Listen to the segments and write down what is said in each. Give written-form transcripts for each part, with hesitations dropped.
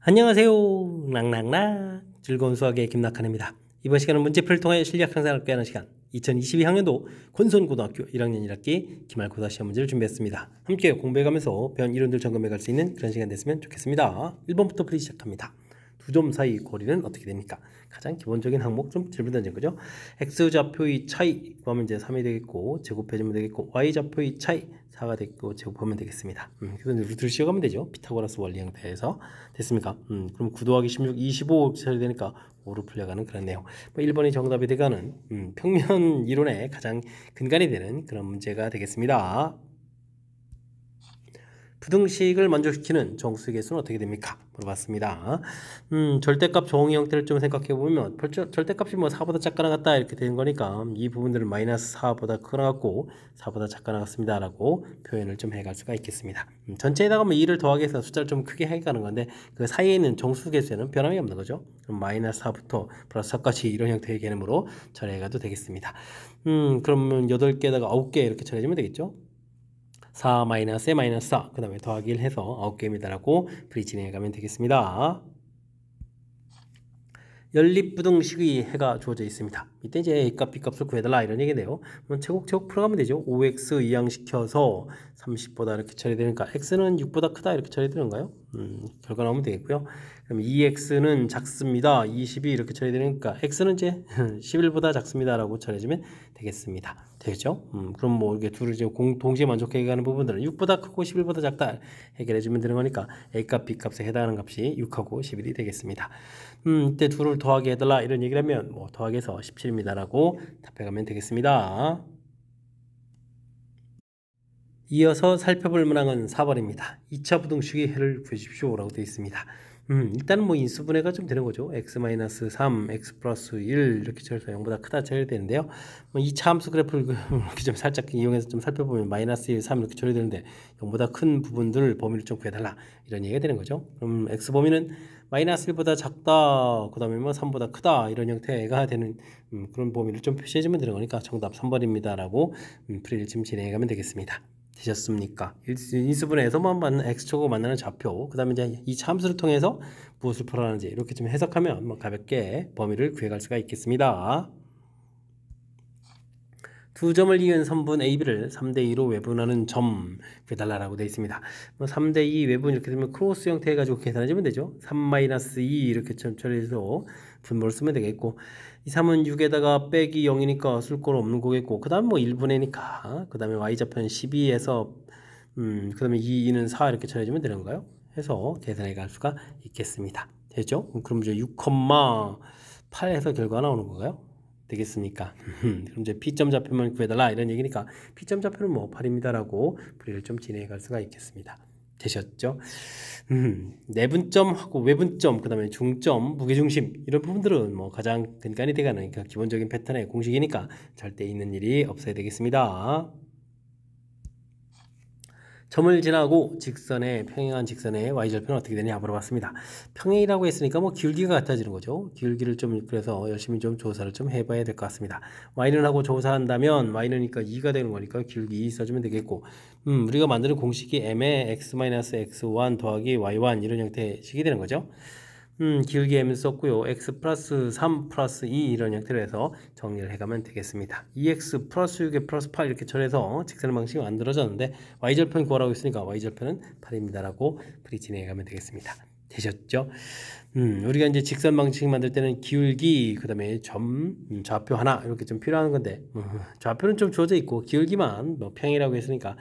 안녕하세요. 낭낭낭 즐거운 수학의 김낙한입니다. 이번 시간은 문제풀이를 통해 실력 향상을 꾀하는 시간 2022학년도 권선고등학교 1학년 1학기 기말고사 시험 문제를 준비했습니다. 함께 공부해가면서 배운 이론들 점검해갈 수 있는 그런 시간 됐으면 좋겠습니다. 1번부터 풀이 시작합니다. 두 점 사이 거리는 어떻게 됩니까? 가장 기본적인 항목 좀 질문 던진 거죠. X좌표의 차이 구하면 이제 3이 되겠고 제곱해주면 되겠고 Y좌표의 차이 4가 되겠고 제곱하면 되겠습니다. 그래서 루트를 씌워가면 되죠. 피타고라스 원리 형태에서 됐습니까? 그럼 9 더하기 16, 25 처리 되니까 5로 풀려가는 그런 내용. 1번이 정답이 되가는 평면 이론의 가장 근간이 되는 그런 문제가 되겠습니다. 부등식을 만족시키는 정수의 개수는 어떻게 됩니까? 물어봤습니다. 절대값 정의 형태를 좀 생각해보면 절대값이 뭐 4보다 작거나 같다 이렇게 되는 거니까 이 부분들은 마이너스 4보다 크거나 같고 4보다 작거나 같습니다 라고 표현을 좀 해갈 수가 있겠습니다. 전체에다가 뭐 2를 더하기 해서 숫자를 좀 크게 해가는 건데 그 사이에 있는 정수 개수에는 변함이 없는 거죠. 그럼 마이너스 4부터 플러스 4까지 이런 형태의 개념으로 처리해가도 되겠습니다. 그러면 8개에다가 9개 이렇게 처리해주면 되겠죠. 4 마이너스에 마이너스 4, 그 다음에 더하기를 해서 9개입니다 라고 풀이 진행해가면 되겠습니다. 연립부등식의 해가 주어져 있습니다. 이때 이제 A값, B값을 구해달라 이런 얘기인데요. 제곱 풀어가면 되죠. 5x 이항시켜서 30보다 이렇게 처리되니까 x는 6보다 크다 이렇게 처리되는가요? 결과 나오면 되겠고요. 그럼 2x는 작습니다. 20이 이렇게 처리되니까 x는 이제 11보다 작습니다 라고 처리해주면 되겠습니다. 되겠죠? 그럼 뭐 이게 둘을 이제 동시에 만족해 가는 부분들은 6보다 크고 11보다 작다 해결해주면 되는 거니까 A값, B값에 해당하는 값이 6하고 11이 되겠습니다. 이때 둘을 더하게 해달라 이런 얘기를 하면 뭐 더하기해서 17입니다 라고 답해가면 되겠습니다. 이어서 살펴볼 문항은 4번입니다. 2차 부등식의 해를 구해주십시오 라고 되어 있습니다. 일단은 뭐 인수분해가 좀 되는 거죠. x-3, x 플러스 1 이렇게 처리해서 0보다 크다 처리해야 되는데요. 뭐 2차 함수 그래프를 이렇게 좀 살짝 이용해서 좀 살펴보면 마이너스 1, 3 이렇게 처리되는데 0보다 큰 부분들 범위를 좀 구해달라 이런 얘기가 되는 거죠. 그럼 x 범위는 마이너스 1보다 작다, 그 다음에 뭐 3보다 크다 이런 형태가 되는 그런 범위를 좀 표시해주면 되는 거니까 정답 3번입니다 라고 풀이를 지금 진행해가면 되겠습니다. 되셨습니까? 인수분해에서만 받는 x축으로 만나는 좌표, 그 다음에 이제 이 함수를 통해서 무엇을 풀어내는지 이렇게 좀 해석하면 뭐 가볍게 범위를 구해갈 수가 있겠습니다. 두 점을 이은 선분 AB를 3대2로 외분하는 점 구해달라고 되어 있습니다. 3대2 외분 이렇게 되면 크로스 형태 해가지고 계산해주면 되죠. 3-2 이렇게 처리해서 분모를 쓰면 되겠고, 이 3은 6에다가 빼기 0이니까 쓸 건 없는 거겠고, 그 다음 뭐 1분의니까, 그 다음에 y좌표는 12에서 그 다음에 2는 4 이렇게 처리해주면 되는 건가요? 해서 계산해 갈 수가 있겠습니다. 됐죠? 그럼 이제 6,8에서 결과가 나오는 건가요? 되겠습니까? 그럼 이제 P점 좌표만 구해달라 이런 얘기니까 P점 좌표는 뭐 8입니다 라고 풀이를 좀 진행해 갈 수가 있겠습니다. 되셨죠? 내분점하고 외분점, 그 다음에 중점, 무게중심 이런 부분들은 뭐 가장 근간이 돼가는 그 기본적인 패턴의 공식이니까 절대 있는 일이 없어야 되겠습니다. 점을 지나고 직선에 평행한 직선의 y절편은 어떻게 되냐 물어봤습니다. 평행이라고 했으니까 뭐 기울기가 같아지는 거죠. 기울기를 좀 그래서 열심히 좀 조사를 좀 해봐야 될 것 같습니다. y는 하고 조사한다면 y는니까 2가 되는 거니까 기울기 2 써주면 되겠고, 우리가 만드는 공식이 m의 x-x1 더하기 y1 이런 형태식이 되는 거죠. 기울기 m을 썼고요. x 플러스 3 플러스 2 이런 형태로 해서 정리를 해가면 되겠습니다. 2x 플러스 6에 플러스 8 이렇게 처리해서 직선 방식이 만들어졌는데 y절편 구하라고 했으니까 y절편은 8입니다 라고 풀이 진행해가면 되겠습니다. 되셨죠? 우리가 이제 직선 방식 만들 때는 기울기, 그 다음에 점, 좌표 하나 이렇게 좀 필요한 건데 좌표는 좀 주어져 있고 기울기만 뭐 평이라고 했으니까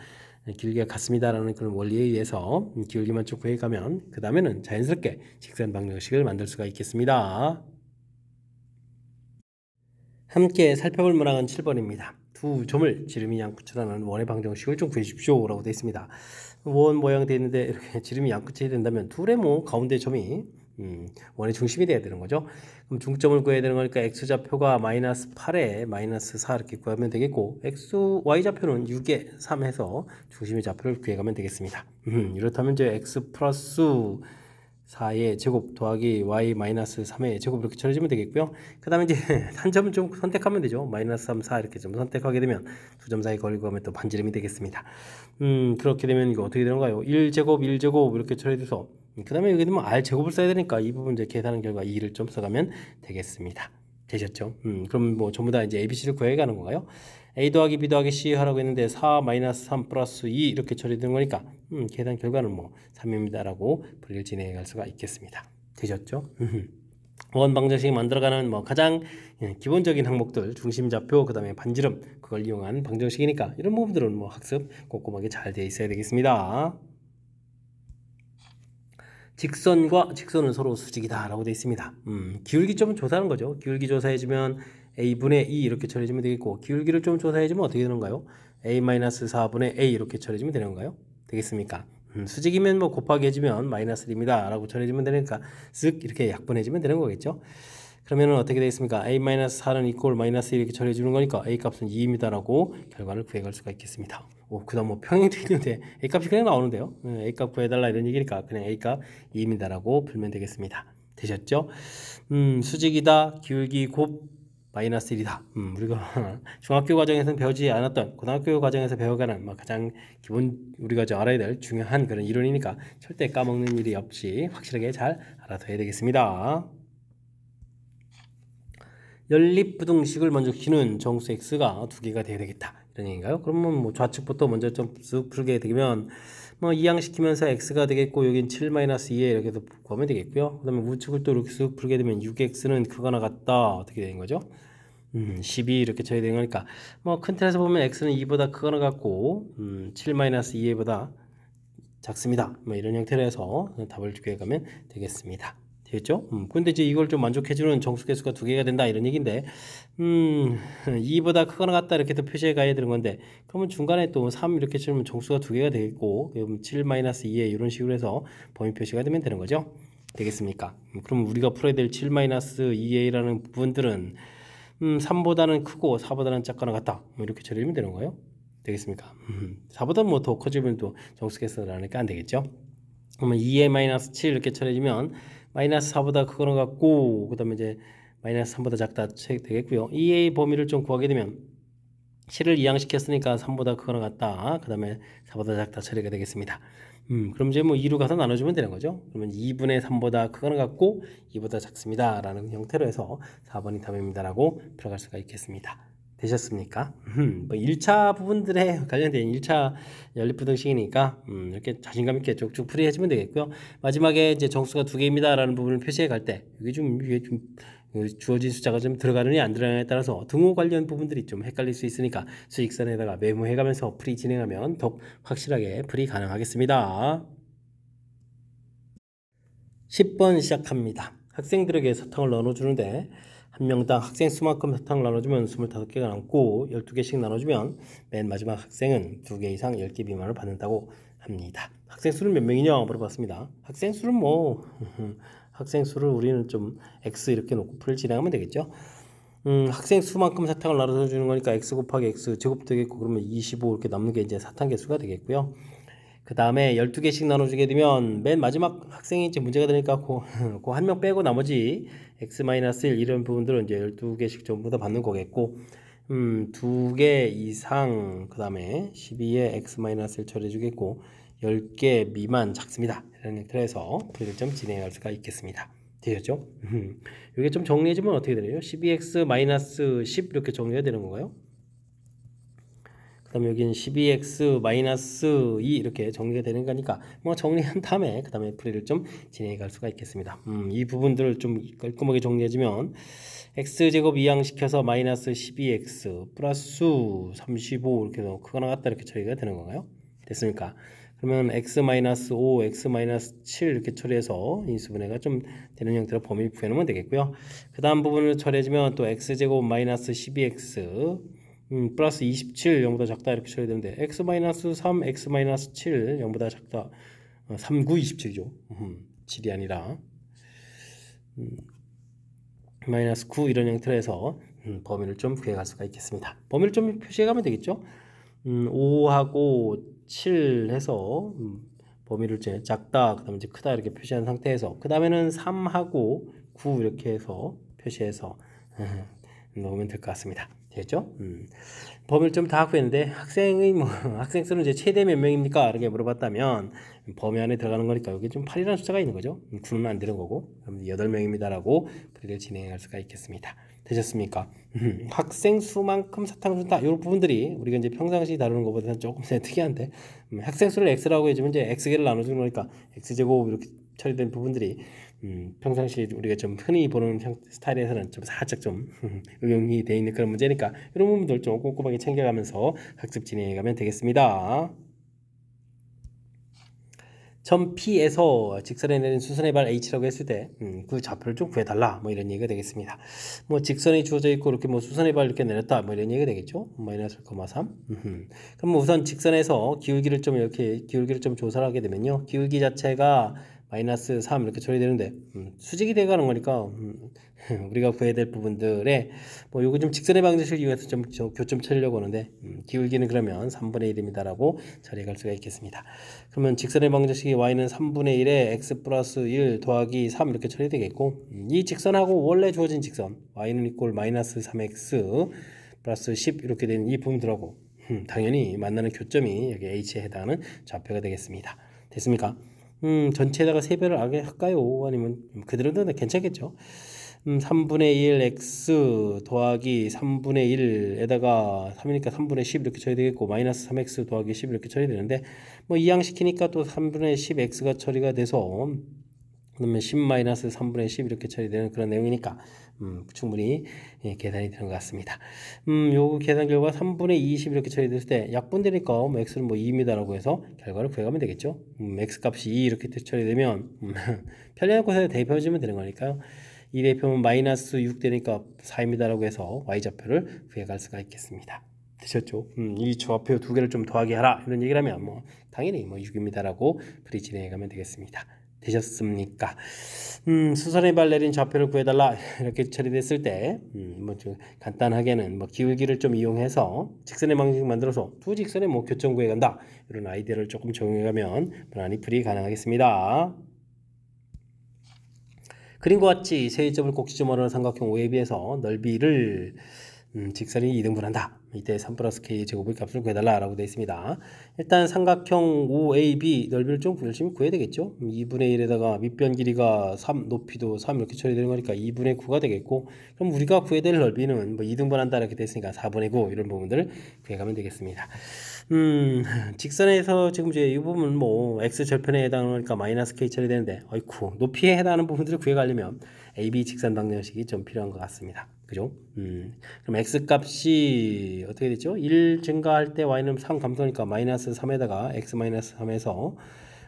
기울기가 같습니다라는 그런 원리에 의해서 기울기만 쭉 구해가면 그 다음에는 자연스럽게 직선 방정식을 만들 수가 있겠습니다. 함께 살펴볼 문항은 7번입니다. 두 점을 지름이 양끝으로는 원의 방정식을 좀 구해주십시오 라고 되어 있습니다. 원 모양 되어 있는데 이렇게 지름이 양끝이 된다면 둘의 뭐 가운데 점이 원의 중심이 돼야 되는 거죠. 그럼 중점을 구해야 되는 거니까 x좌표가 마이너스 8에 마이너스 4 이렇게 구하면 되겠고, y좌표는 6에 3 해서 중심의 좌표를 구해가면 되겠습니다. 이렇다면 이제 x 플러스 4의 제곱 더하기 y 마이너스 3의 제곱 이렇게 처리해주면 되겠고요. 그 다음에 이제 한 점을 좀 선택하면 되죠. 마이너스 3, 4 이렇게 좀 선택하게 되면 두 점 사이 거리를 구하면 또 반지름이 되겠습니다. 그렇게 되면 이거 어떻게 되는가요? 1제곱 1제곱 이렇게 처리해서 그 다음에 여기도 뭐 R 제곱을 써야 되니까 이 부분 이제 계산한 결과 2를 좀 써가면 되겠습니다. 되셨죠? 그럼 뭐 전부 다 이제 ABC를 구해가는 건가요? A 더하기 B 더하기 C 하라고 했는데 4 마이너스 3 플러스 2 이렇게 처리되는 거니까 계산 결과는 뭐 3입니다 라고 풀이를 진행해 갈 수가 있겠습니다. 되셨죠? 원 방정식 만들어가는 뭐 가장 기본적인 항목들 중심좌표 그 다음에 반지름 그걸 이용한 방정식이니까 이런 부분들은 뭐 학습 꼼꼼하게 잘 되어 있어야 되겠습니다. 직선과 직선은 서로 수직이다 라고 되어 있습니다. 기울기 좀 조사하는 거죠. 기울기 조사해주면 A분의 2 이렇게 처리해주면 되겠고 기울기를 좀 조사해주면 어떻게 되는가요? A-4분의 A 이렇게 처리해주면 되는 건가요? 되겠습니까? 수직이면 뭐 곱하기 해주면 마이너스 1입니다 라고 처리해주면 되니까 쓱 이렇게 약분해주면 되는 거겠죠. 그러면은 어떻게 되겠습니까? A-4는 이꼴 마이너스 1 이렇게 처리해주는 거니까 A 값은 2입니다 라고 결과를 구해갈 수가 있겠습니다. 그 다음 뭐 평행도 있는데 A 값이 그냥 나오는데요. A 값 구해달라 이런 얘기니까 그냥 A 값 2입니다 라고 풀면 되겠습니다. 되셨죠? 수직이다 기울기 곱 마이너스 1이다. 우리가 중학교 과정에서는 배우지 않았던 고등학교 과정에서 배워가는 가장 기본 우리가 알아야 될 중요한 그런 이론이니까 절대 까먹는 일이 없이 확실하게 잘 알아둬야 되겠습니다. 연립부등식을 만족시키는 정수 x가 두 개가 돼야 되겠다 이런 얘기인가요? 그러면 뭐 좌측부터 먼저 좀 쓱 풀게 되면 뭐 이항시키면서 x가 되겠고 여긴 7-2에 이렇게 해서 구하면 되겠고요. 그 다음에 우측을 또 이렇게 쓱 풀게 되면 6x는 크거나 같다 어떻게 되는 거죠? 12 이렇게 쳐야 되는 거니까 뭐 큰 틀에서 보면 x는 2보다 크거나 같고 7-2보다 작습니다. 뭐 이런 형태로 해서 답을 구해가면 되겠습니다. 되겠죠? 근데 이제 이걸 좀 만족해주는 정수 개수가 두 개가 된다 이런 얘기인데 2보다 크거나 같다 이렇게 또 표시해 가야 되는 건데 그러면 중간에 또 3 이렇게 치면 정수가 두 개가 되겠고 7-2에 이런 식으로 해서 범위 표시가 되면 되는 거죠. 되겠습니까? 그럼 우리가 풀어야 될 7-2a라는 부분들은 3보다는 크고 4보다는 작거나 같다 뭐 이렇게 처리하면 되는 거예요. 되겠습니까? 4보다 뭐 더 커지면 또 정수 개수라니까 안 되겠죠. 그러면 2a-7 이렇게 처리해주면 마이너스 4보다 크거나 같고 그 다음에 이제 마이너스 3보다 작다 되겠고요. 2a 범위를 좀 구하게 되면 7을 이항시켰으니까 3보다 크거나 같다 그 다음에 4보다 작다 처리가 되겠습니다. 그럼 이제 뭐 2로 가서 나눠주면 되는 거죠. 그러면 2분의 3보다 크거나 같고 2보다 작습니다 라는 형태로 해서 4번이 답입니다 라고 풀어갈 수가 있겠습니다. 되셨습니까? 뭐 1차 부분들에 관련된 1차 연립부등식이니까 이렇게 자신감 있게 쭉쭉 풀이해주면 되겠고요. 마지막에 이제 정수가 두 개입니다 라는 부분을 표시해 갈 때 이게 좀 주어진 숫자가 좀 들어가느냐 안 들어가느냐에 따라서 등호 관련 부분들이 좀 헷갈릴 수 있으니까 수직선에다가 메모해 가면서 풀이 진행하면 더 확실하게 풀이 가능하겠습니다. 10번 시작합니다. 학생들에게 사탕을 나눠주는데 한 명당 학생 수만큼 사탕을 나눠주면 25개가 남고 12개씩 나눠주면 맨 마지막 학생은 2개 이상 10개 미만을 받는다고 합니다. 학생 수는 몇 명이냐 물어봤습니다. 학생 수는 뭐 학생 수를 우리는 좀 x 이렇게 놓고 풀을 진행하면 되겠죠. 학생 수만큼 사탕을 나눠서 주는 거니까 x 곱하기 x 제곱 되겠고 그러면 25 이렇게 남는 게 이제 사탕 개수가 되겠고요. 그 다음에 12개씩 나눠주게 되면 맨 마지막 학생이 이제 문제가 되니까 그 한 명 빼고 나머지 x-1 이런 부분들은 이제 12개씩 전부 다 받는 거겠고 2개 이상 그 다음에 12에 x-1 처리해 주겠고 10개 미만 작습니다. 이런 형태로 해서 풀이를 좀 진행할 수가 있겠습니다. 되셨죠? 이게 좀 정리해주면 어떻게 되나요? 12x-10 이렇게 정리해야 되는 건가요? 그 다음에 여기는 12x-2 이렇게 정리가 되는 거니까 뭐 정리한 다음에 그 다음에 풀이를 좀 진행해 갈 수가 있겠습니다. 이 부분들을 좀 깔끔하게 정리해주면 x제곱 이항시켜서 마이너스 12x 플러스 35 이렇게 해서 크거나 같다 이렇게 처리가 되는 건가요? 됐습니까? 그러면 x-5, x-7 이렇게 처리해서 인수분해가 좀 되는 형태로 범위 구해놓으면 되겠고요. 그 다음 부분을 처리해주면 또 x제곱 마이너스 12x 플러스 27 0보다 작다 이렇게 처리해야 되는데 x-3 x-7 0보다 작다 3, 9, 27이죠 7이 아니라 마이너스 9 이런 형태로 해서 범위를 좀 구해갈 수가 있겠습니다. 범위를 좀 표시해 가면 되겠죠. 5하고 7 해서 범위를 이제 작다 그 다음에 이제 크다 이렇게 표시한 상태에서 그 다음에는 3하고 9 이렇게 해서 표시해서 넣으면 될 것 같습니다. 됐죠? 범위를 좀 다 구했는데 학생의 뭐 학생 수는 이제 최대 몇 명입니까? 이렇게 물어봤다면 범위 안에 들어가는 거니까 여기 좀 8이라는 숫자가 있는 거죠. 9는 안 되는 거고 그럼 8명입니다라고 풀이를 진행할 수가 있겠습니다. 되셨습니까? 학생 수만큼 사탕을 준다. 이 부분들이 우리가 이제 평상시 다루는 것보다는 조금 특이한데 학생 수를 x라고 해주면 이제 x개를 나눠주는 거니까 x제곱 이렇게 처리된 부분들이 평상시 우리가 좀 흔히 보는 스타일에서는 좀 살짝 좀 응용이 되어 있는 그런 문제니까 이런 부분들 좀 꼼꼼하게 챙겨가면서 학습 진행해 가면 되겠습니다. 점 P에서 직선에 내린 수선의 발 H라고 했을 때 그 좌표를 좀 구해달라 뭐 이런 얘기가 되겠습니다. 뭐 직선이 주어져 있고 이렇게 뭐 수선의 발 이렇게 내렸다 뭐 이런 얘기가 되겠죠. 마이너스 1,3 그럼 우선 직선에서 기울기를 좀 이렇게 기울기를 좀 조사를 하게 되면요, 기울기 자체가 마이너스 3 이렇게 처리되는데 수직이 돼가는 거니까 우리가 구해야 될 부분들에 뭐 요거 좀 직선의 방정식을 이용해서 좀 교점 처리려고 하는데 기울기는 그러면 3분의 1입니다라고 처리할 수가 있겠습니다. 그러면 직선의 방정식이 y는 3분의 1에 x 플러스 1 더하기 3 이렇게 처리되겠고 이 직선하고 원래 주어진 직선 y는 이꼴 마이너스 3x 플러스 10 이렇게 되는 이 부분들하고 당연히 만나는 교점이 여기 h에 해당하는 좌표가 되겠습니다. 됐습니까? 전체에다가 세배를 하게 할까요? 아니면 그대로도 괜찮겠죠? 3분의 1 x 더하기 3분의 1에다가 3이니까 3분의 10 이렇게 처리 되겠고 마이너스 3x 더하기 10 이렇게 처리 되는데 뭐 이항시키니까 또 3분의 10x가 처리가 돼서 그러면 10 마이너스 3분의 10 이렇게 처리되는 그런 내용이니까 충분히 계산이 되는 것 같습니다. 요 계산 결과 3분의 20 이렇게 처리됐을 때 약분되니까 뭐 x는 뭐 2입니다라고 해서 결과를 구해가면 되겠죠. x 값이 2 이렇게 처리되면 편리한 곳에 대입해주면 되는 거니까요. 이 대입하면 마이너스 6 되니까 4입니다라고 해서 y좌표를 구해갈 수가 있겠습니다. 되셨죠? 이 좌표 두 개를 좀 더하게 하라 이런 얘기를 하면 뭐 당연히 뭐 6입니다라고 풀이 진행해가면 되겠습니다. 되셨습니까? 수선의 발 내린 좌표를 구해달라 이렇게 처리됐을 때 뭐 좀 간단하게는 뭐 기울기를 좀 이용해서 직선의 방식 만들어서 두 직선의 뭐 교점 구해간다 이런 아이디어를 조금 적용해가면 무난히 풀이 가능하겠습니다. 그림과 같이 세점을 꼭지점으로 하는 삼각형 OAB에서 넓이를 직선이 2등분한다. 이때 3 플러스 K 제곱의 값을 구해달라 라고 되어 있습니다. 일단 삼각형 OAB 넓이를 좀 열심히 구해야 되겠죠. 2분의 1에다가 밑변 길이가 3, 높이도 3 이렇게 처리되는 거니까 2분의 9가 되겠고 그럼 우리가 구해야 될 넓이는 뭐 2등분한다 이렇게 됐으니까 4분의 9 이런 부분들을 구해가면 되겠습니다. 직선에서 지금 이제 이 부분 뭐 x 절편에 해당하니까 마이너스 k 처리되는데 어이쿠 높이에 해당하는 부분들을 구해가려면 AB 직선 방정식이 좀 필요한 것 같습니다. 그죠? 그럼 x 값이 어떻게 됐죠? 1 증가할 때 y는 3 감소니까 마이너스 3에다가 x 마이너스 3에서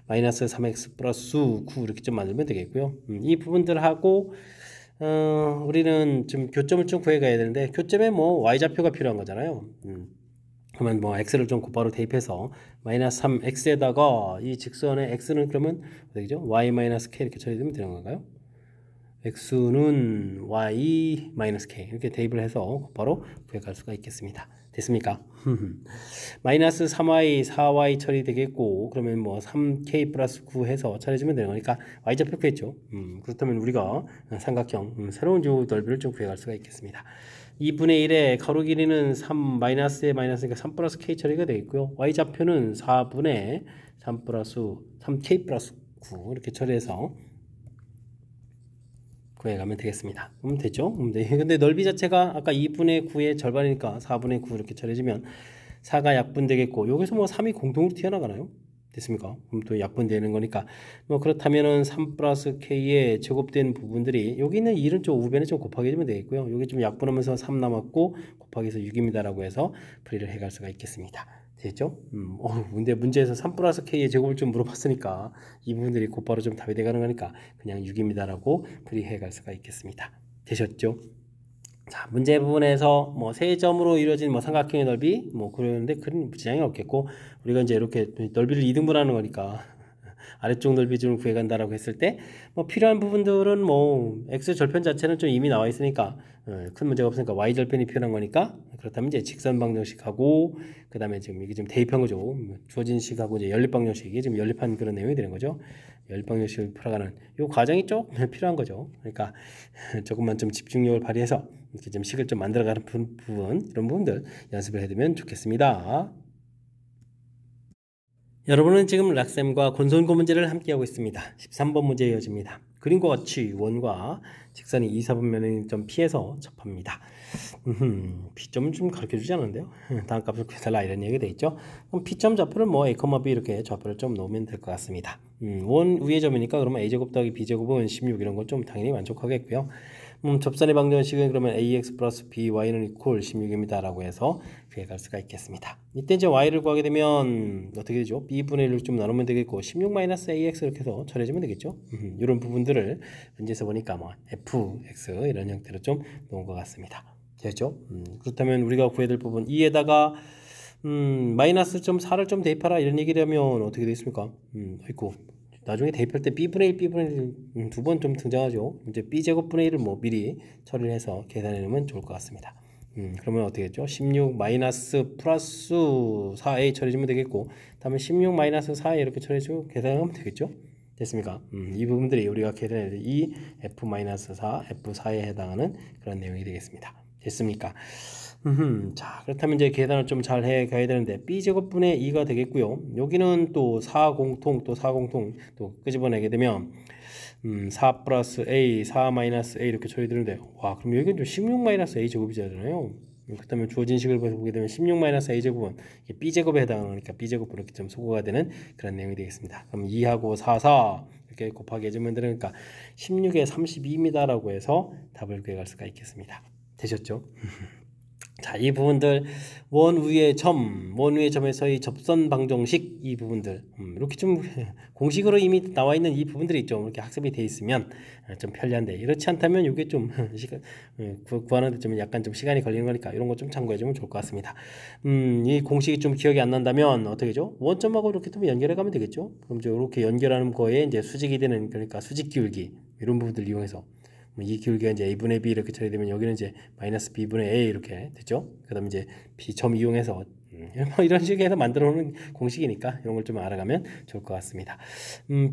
마이너스 3x 플러스 9 이렇게 좀 만들면 되겠고요. 이 부분들하고 우리는 좀 교점을 좀 구해가야 되는데 교점에 뭐 y좌표가 필요한 거잖아요. 그러면 뭐 x를 좀 곧바로 대입해서 마이너스 3x에다가 이 직선의 x는 그러면 어떻게 되죠? y 마이너스 k 이렇게 처리되면 되는 건가요? x는 y 마이너스 k 이렇게 대입을 해서 곧바로 구해갈 수가 있겠습니다. 됐습니까? 마이너스 3y 4y 처리되겠고 그러면 뭐 3k 플러스 9 해서 처리해주면 되는 거니까 y좌표 구했죠. 그렇다면 우리가 삼각형 새로운 조 넓이를 좀 구해갈 수가 있겠습니다. 2분의 1의 가로 길이는 3 마이너스에 마이너스니까 3 플러스 k 처리가 되겠고요. y좌표는 4분의 3 플러스 3k 플러스 9 이렇게 처리해서 구해가면 되겠습니다. 그럼 됐죠? 근데 넓이 자체가 아까 2분의 9의 절반이니까 4분의 9 이렇게 처리해주면 4가 약분되겠고 여기서 뭐 3이 공통으로 튀어나가나요? 됐습니까? 그럼 또 약분되는 거니까 뭐 그렇다면은 3 플러스 k의 제곱된 부분들이 여기 있는 1은 좀 우변에 좀 곱하기 해주면 되겠고요. 여기 좀 약분하면서 3 남았고 곱하기 해서 6입니다라고 해서 풀이를 해갈 수가 있겠습니다. 됐죠? 근데 문제에서 3 플러스 k의 제곱을 좀 물어봤으니까 이 부분들이 곧바로 좀 답이 돼가는 거니까 그냥 6입니다라고 풀이해 갈 수가 있겠습니다. 되셨죠? 자, 문제 부분에서 뭐 세 점으로 이루어진 뭐 삼각형의 넓이 뭐 그러는데 그런 지장이 없겠고 우리가 이제 이렇게 넓이를 2등분하는 거니까 아래쪽 넓이 좀 구해간다라고 했을 때 뭐 필요한 부분들은 뭐 x 절편 자체는 좀 이미 나와 있으니까 큰 문제가 없으니까 y 절편이 필요한 거니까 그렇다면 이제 직선 방정식하고 그 다음에 지금 이게 좀 대입한 거죠. 주어진 식하고 이제 연립 방정식이 지금 연립한 그런 내용이 되는 거죠. 연립 방정식을 풀어가는 이 과정이 좀 필요한 거죠. 그러니까 조금만 좀 집중력을 발휘해서 이렇게 좀 식을 좀 만들어가는 부분 이런 부분들 연습을 해두면 좋겠습니다. 여러분은 지금 락셈과 곤솔고 문제를 함께하고 있습니다. 13번 문제 이어집니다. 그림과 같이 원과 직선이 2, 4분면을 좀 피해서 접합니다. P점은 좀 가르쳐주지 않았는데요. 다음 값을 구해달라 이런 얘기가 되어 있죠. 그럼 P점 좌표를 뭐 A, B 이렇게 좌표를 좀 놓으면 될 것 같습니다. 원 위의 점이니까 그러면 A제곱 더하기 B제곱은 16 이런 건 좀 당연히 만족하겠고요. 접선의 방정식은 그러면 AX 플러스 BY는 이퀄 16입니다 라고 해서 구해갈 수가 있겠습니다. 이때 이제 Y를 구하게 되면 어떻게 되죠? B분의 1을 좀 나누면 되겠고 16-AX 이렇게 해서 처리해주면 되겠죠. 이런 부분들을 문제에서 보니까 뭐 FX 이런 형태로 좀 놓은 것 같습니다. 됐죠? 그렇다면 우리가 구해야 될 부분 2에다가 마이너스 좀 4를 좀 대입하라 이런 얘기를 하면 어떻게 되겠습니까? 있고 나중에 대입할 때 B분의 1, B분의 1 두 번 좀 등장하죠. 이제 B제곱분의 1을 뭐 미리 처리를 해서 계산해 놓으면 좋을 것 같습니다. 그러면 어떻게 했죠? 16 마이너스 플러스 4a 처리해주면 되겠고 다음에 16 마이너스 4a 이렇게 처리해주고 계산하면 되겠죠? 됐습니까? 이 부분들이 우리가 계산해야 될 이 F-4, F4에 해당하는 그런 내용이 되겠습니다. 됐습니까? 자, 그렇다면 이제 계산을 좀 잘 해 가야 되는데 B제곱분의 2가 되겠고요. 여기는 또 4공통 또 끄집어내게 되면 4 플러스 A, 4 마이너스 A 이렇게 처리되는데 와, 그럼 여기는 좀 16 마이너스 A 제곱이잖아요. 그렇다면 주어진 식을 보게 되면 16 마이너스 A 제곱은 B제곱에 해당하니까 B제곱으로 이렇게 좀 소거가 되는 그런 내용이 되겠습니다. 그럼 2하고 4 이렇게 곱하기 해주면 되니까 16에 32입니다 라고 해서 답을 구해갈 수가 있겠습니다. 되셨죠? 자, 이 부분들 원 위의 점에서의 접선 방정식 이 부분들 이렇게 좀 공식으로 이미 나와 있는 이 부분들이 좀 이렇게 학습이 돼 있으면 좀 편리한데 이렇지 않다면 이게 좀 시간 구하는데 좀 약간 좀 시간이 걸리는 거니까 이런 거 좀 참고해 주면 좋을 것 같습니다. 이 공식이 좀 기억이 안 난다면 어떻게죠? 원점하고 이렇게 좀 연결해 가면 되겠죠? 그럼 이렇게 연결하는 거에 이제 수직이 되는 그러니까 수직 기울기 이런 부분들 이용해서 이 기울기가 이제 A분의 B 이렇게 처리되면 여기는 이제 마이너스 B분의 A 이렇게 됐죠? 그 다음에 이제 B점 이용해서 이런 식으로 해서 만들어 놓은 공식이니까 이런 걸 좀 알아가면 좋을 것 같습니다.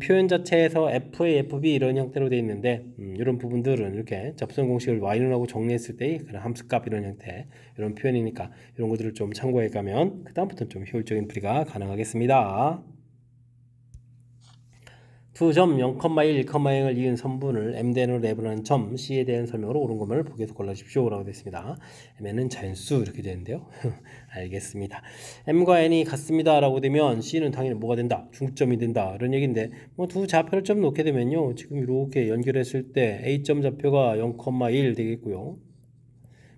표현 자체에서 FA, FB 이런 형태로 되어 있는데 이런 부분들은 이렇게 접선 공식을 Y론하고 정리했을 때의 그런 함수값 이런 형태 이런 표현이니까 이런 것들을 좀 참고해 가면 그 다음부터는 좀 효율적인 풀이가 가능하겠습니다. 두 점 0,1, 1,0을 이은 선분을 m대로 내분하는 점 C에 대한 설명으로 옳은 것만을 보기에서 골라주십시오 라고 되어 있습니다. m는 자연수 이렇게 되는데요. 알겠습니다. m과 n이 같습니다 라고 되면 C는 당연히 뭐가 된다? 중점이 된다 이런 얘기인데 뭐 두 좌표를 좀 놓게 되면요 지금 이렇게 연결했을 때 A점 좌표가 0,1 되겠고요.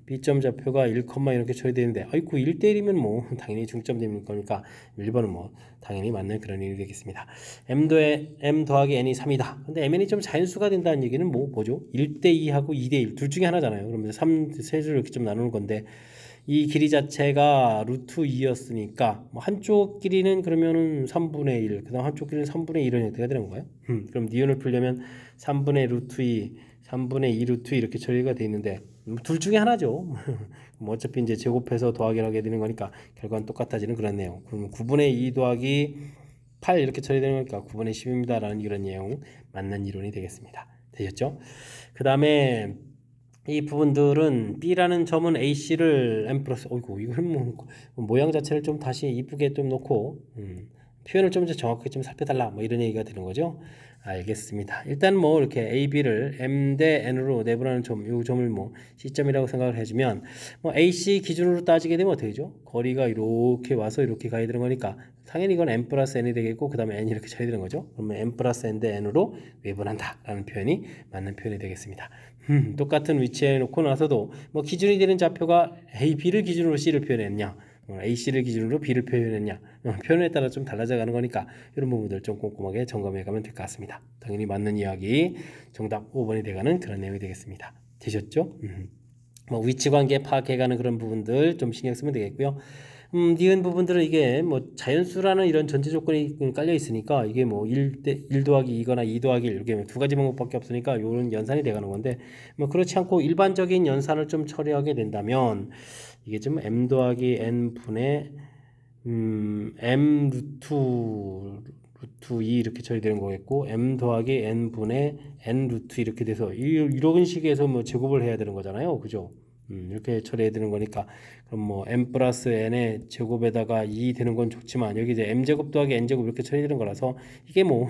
B점 좌표가 1, 이렇게 쳐야 되는데 아이고 1대1이면 뭐 당연히 중점 되는 거니까 1번은 뭐 당연히 맞는 그런 일이 되겠습니다. m 더하기 n이 3이다. 근데 mn이 좀 자연수가 된다는 얘기는 뭐죠? 1대2하고 2대1 둘 중에 하나잖아요. 그러면 3세줄 이렇게 좀 나누는 건데 이 길이 자체가 루트 2였으니까 뭐 한쪽 길이는 그러면은 3분의 1, 그 다음 한쪽 길이는 3분의 1은 형태가 되는 거예요. 그럼 니은을 풀려면 3분의 루트 2, 3분의 2 루트 2 이렇게 처리가 되어 있는데 둘 중에 하나죠. 뭐 어차피 이제 제곱해서 더하기를 하게 되는 거니까 결과는 똑같아지는 그런 내용. 그러면 9분의 2 더하기 8 이렇게 처리되는 거니까 9분의 10입니다 라는 이런 내용 맞는 이론이 되겠습니다. 되셨죠? 그 다음에 이 부분들은 B라는 점은 AC를 M 플러스 어이구 이건 뭐 모양 자체를 좀 다시 이쁘게 좀 놓고 표현을 좀 정확하게 좀 살펴달라 뭐 이런 얘기가 되는 거죠. 알겠습니다. 일단 뭐 이렇게 A, B를 M 대 N으로 내분하는 점, 이 점을 뭐 C점이라고 생각을 해주면 뭐 AC 기준으로 따지게 되면 어떻게 되죠? 거리가 이렇게 와서 이렇게 가야 되는 거니까 당연히 이건 M 플러스 N이 되겠고 그 다음에 N 이렇게 쳐야 되는 거죠. 그러면 M 플러스 N 대 N으로 외분한다 라는 표현이 맞는 표현이 되겠습니다. 똑같은 위치에 놓고 나서도 뭐 기준이 되는 좌표가 A, B를 기준으로 C를 표현했냐 AC를 기준으로 B를 표현했냐 표현에 따라 좀 달라져 가는 거니까 이런 부분들 좀 꼼꼼하게 점검해 가면 될 것 같습니다. 당연히 맞는 이야기 정답 5번이 돼가는 그런 내용이 되겠습니다. 되셨죠? 뭐 위치관계 파악해가는 그런 부분들 좀 신경 쓰면 되겠고요. 니은 부분들은 이게 뭐 자연수라는 이런 전제 조건이 깔려 있으니까 이게 뭐 1 더하기 2거나 2 더하기 1 이렇게 두 가지 방법밖에 없으니까 요런 연산이 돼가는 건데 뭐 그렇지 않고 일반적인 연산을 좀 처리하게 된다면 이게 좀 m 더하기 n 분의 m 루트 2 이렇게 처리되는 거겠고 m 더하기 n 분의 n 루트 이렇게 돼서 이런 식에서 뭐 제곱을 해야 되는 거잖아요. 그죠? 이렇게 처리해야 되는 거니까 그럼 뭐 m 플러스 n의 제곱에다가 2 되는 건 좋지만 여기 이제 m제곱 더하기 n제곱 이렇게 처리되는 거라서 이게 뭐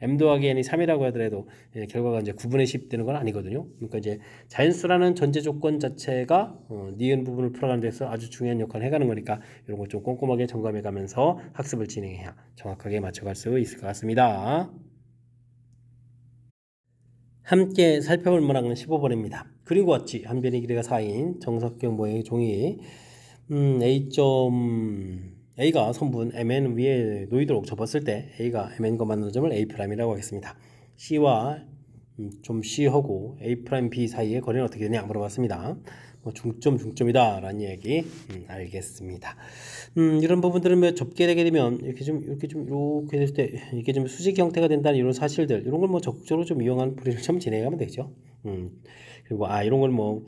m 더하기 n이 3이라고 하더라도 결과가 이제 9분의 10 되는 건 아니거든요. 그러니까 이제 자연수라는 전제 조건 자체가 니은 부분을 풀어가는 데서 아주 중요한 역할을 해가는 거니까 이런 거 좀 꼼꼼하게 점검해 가면서 학습을 진행해야 정확하게 맞춰갈 수 있을 것 같습니다. 함께 살펴볼 문항은 15번입니다. 그리고 왔지 한 변의 길이가 4인 정사각형 모양의 종이 A가 선분 MN 위에 놓이도록 접었을 때 A가 MN과 만나는 점을 A'이라고 하겠습니다. C와 좀 C하고 A'B 사이의 거리는 어떻게 되냐 물어봤습니다. 뭐 중점이다 라는 얘기 알겠습니다. 이런 부분들은 뭐 접게 되게 되면 이렇게 될 때 이게 좀 수직 형태가 된다는 이런 사실들 이런 걸 뭐 적극적으로 좀 이용하는 풀이를 좀 진행하면 되죠. 그리고 이런 걸 뭐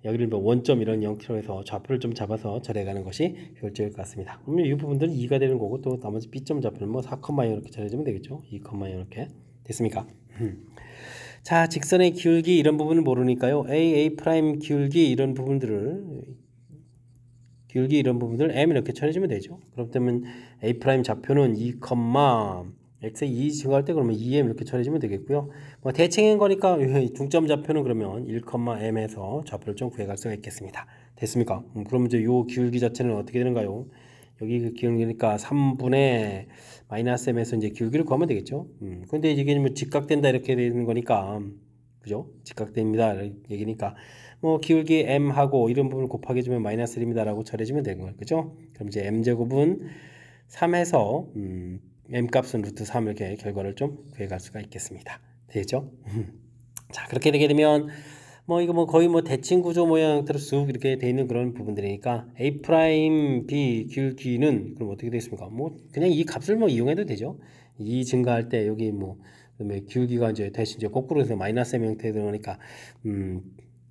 여기를 뭐 원점 이런 형태로 해서 좌표를 좀 잡아서 절해가는 것이 효율적일 것 같습니다. 그러면 이 부분들은 2가 되는 거고 또 나머지 B점 좌표는 뭐 4,0 이렇게 절해주면 되겠죠. 2,0 이렇게 됐습니까? 자, 직선의 기울기 이런 부분을 모르니까요. A 프라임 기울기 이런 부분들 M 이렇게 처리해주면 되죠. 그렇다면 A 프라임 좌표는 2, x에 2 증가할 때 그러면 2m 이렇게 처리해주면 되겠고요. 뭐 대칭인 거니까 중점 좌표는 그러면 1,m에서 좌표를 좀 구해갈 수가 있겠습니다. 됐습니까? 그럼 이제 요 기울기 자체는 어떻게 되는가요? 여기 그 기울기니까 3분의 마이너스 m에서 이제 기울기를 구하면 되겠죠. 근데 이게 뭐 직각된다 이렇게 되는 거니까 그죠? 직각됩니다 얘기니까 뭐 기울기 m하고 이런 부분을 곱하기 주면 마이너스 1입니다라고 처리해주면 되는 거예요. 그죠? 그럼 이제 m제곱은 3에서 m 값은 루트 3 이렇게 결과를 좀 구해갈 수가 있겠습니다. 되겠죠? 자, 그렇게 되게 되면 뭐 이거 뭐 거의 뭐 대칭 구조 모양 형태로 쑥 이렇게 돼 있는 그런 부분들이니까 A 프라임 B 기울기는 그럼 어떻게 되겠습니까? 뭐 그냥 이 값을 뭐 이용해도 되죠. 이 증가할 때 여기 뭐 그다음에 기울기가 이제 대신 이제 거꾸로 해서 마이너스 M 형태에 들어오니까